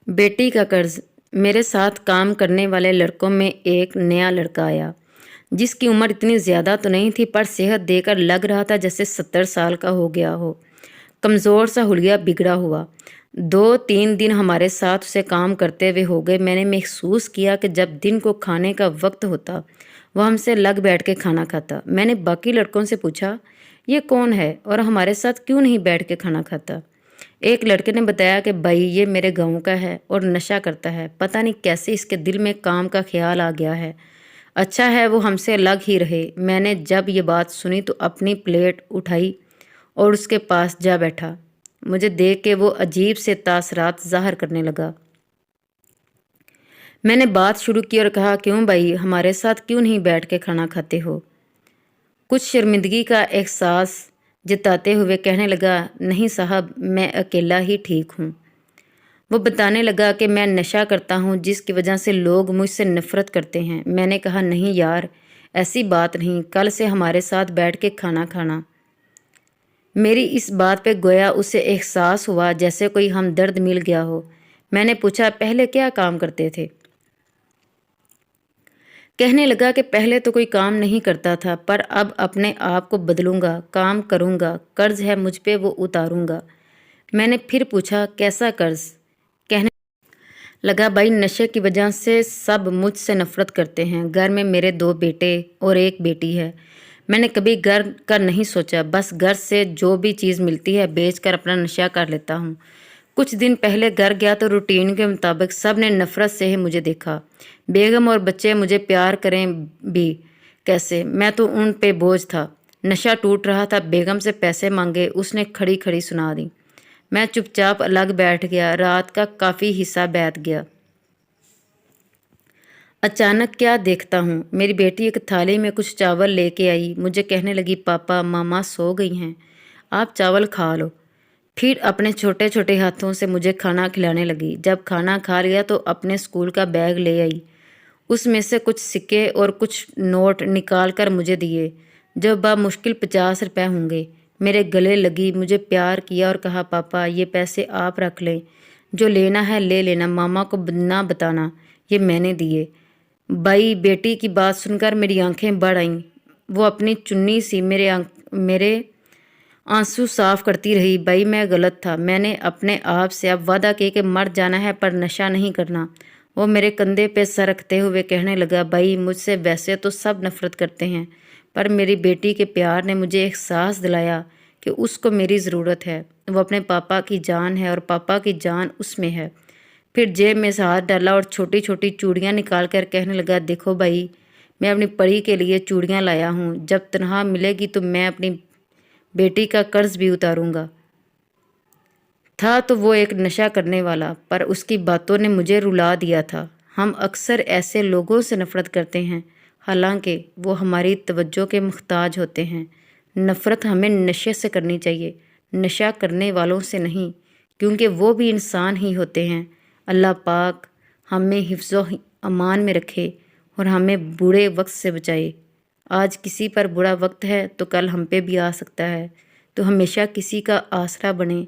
बेटी का कर्ज। मेरे साथ काम करने वाले लड़कों में एक नया लड़का आया, जिसकी उम्र इतनी ज़्यादा तो नहीं थी, पर सेहत देखकर लग रहा था जैसे 70 साल का हो गया हो। कमज़ोर सा हुलिया बिगड़ा हुआ। 2-3 दिन हमारे साथ उसे काम करते हुए हो गए। मैंने महसूस किया कि जब दिन को खाने का वक्त होता, वह हमसे लग बैठ के खाना खाता। मैंने बाकी लड़कों से पूछा, ये कौन है और हमारे साथ क्यों नहीं बैठ के खाना खाता? एक लड़के ने बताया कि भाई ये मेरे गांव का है और नशा करता है, पता नहीं कैसे इसके दिल में काम का ख्याल आ गया है। अच्छा है वो हमसे अलग ही रहे। मैंने जब ये बात सुनी तो अपनी प्लेट उठाई और उसके पास जा बैठा। मुझे देख के वो अजीब से तासरात ज़ाहिर करने लगा। मैंने बात शुरू की और कहा, क्यों भाई हमारे साथ क्यों नहीं बैठ के खाना खाते हो? कुछ शर्मिंदगी का एहसास जताते हुए कहने लगा, नहीं साहब, मैं अकेला ही ठीक हूँ। वो बताने लगा कि मैं नशा करता हूँ, जिसकी वजह से लोग मुझसे नफ़रत करते हैं। मैंने कहा, नहीं यार, ऐसी बात नहीं, कल से हमारे साथ बैठ के खाना खाना। मेरी इस बात पे गोया उसे एहसास हुआ जैसे कोई हमदर्द मिल गया हो। मैंने पूछा, पहले क्या काम करते थे? कहने लगा कि पहले तो कोई काम नहीं करता था, पर अब अपने आप को बदलूंगा, काम करूंगा, कर्ज है मुझ पे वो उतारूंगा। मैंने फिर पूछा, कैसा कर्ज? कहने लगा, भाई नशे की वजह से सब मुझसे नफरत करते हैं। घर में मेरे 2 बेटे और एक बेटी है। मैंने कभी घर का नहीं सोचा, बस घर से जो भी चीज़ मिलती है बेचकर अपना नशा कर लेता हूँ। कुछ दिन पहले घर गया तो रूटीन के मुताबिक सब ने नफरत से ही मुझे देखा। बेगम और बच्चे मुझे प्यार करें भी कैसे, मैं तो उन पे बोझ था। नशा टूट रहा था, बेगम से पैसे मांगे, उसने खड़ी खड़ी सुना दी। मैं चुपचाप अलग बैठ गया। रात का काफ़ी हिस्सा बैठ गया। अचानक क्या देखता हूँ, मेरी बेटी एक थाली में कुछ चावल लेके आई। मुझे कहने लगी, पापा मामा सो गई हैं, आप चावल खा लो। फिर अपने छोटे छोटे हाथों से मुझे खाना खिलाने लगी। जब खाना खा लिया तो अपने स्कूल का बैग ले आई। उसमें से कुछ सिक्के और कुछ नोट निकाल कर मुझे दिए, जो मुश्किल 50 रुपए होंगे। मेरे गले लगी, मुझे प्यार किया और कहा, पापा ये पैसे आप रख लें, जो लेना है ले लेना, मामा को ना बताना, ये मैंने दिए। भाई बेटी की बात सुनकर मेरी आंखें बढ़ आईं। वो अपनी चुन्नी सी मेरे आंसू साफ करती रही। भाई मैं गलत था। मैंने अपने आप से अब वादा किया कि मर जाना है पर नशा नहीं करना। वो मेरे कंधे पे सर रखते हुए कहने लगा, भाई मुझसे वैसे तो सब नफरत करते हैं, पर मेरी बेटी के प्यार ने मुझे एहसास दिलाया कि उसको मेरी ज़रूरत है। वो अपने पापा की जान है और पापा की जान उसमें है। फिर जेब में से हाथ डाला और छोटी छोटी चूड़ियाँ निकाल कर कहने लगा, देखो भाई, मैं अपनी परी के लिए चूड़ियाँ लाया हूँ। जब तनख्वाह मिलेगी तो मैं अपनी बेटी का कर्ज भी उतारूंगा। था तो वो एक नशा करने वाला, पर उसकी बातों ने मुझे रुला दिया था। हम अक्सर ऐसे लोगों से नफरत करते हैं, हालांकि वो हमारी तवज्जो के मुख्ताज होते हैं। नफरत हमें नशे से करनी चाहिए, नशा करने वालों से नहीं, क्योंकि वो भी इंसान ही होते हैं। अल्लाह पाक हमें हिफ्ज़ो अमान में रखे और हमें बुरे वक्त से बचाए। आज किसी पर बुरा वक्त है तो कल हम पे भी आ सकता है, तो हमेशा किसी का आसरा बने।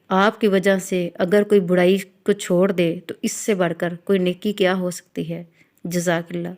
आपकी वजह से अगर कोई बुराई को छोड़ दे तो इससे बढ़कर कोई नेकी क्या हो सकती है। जज़ाकल्लाह।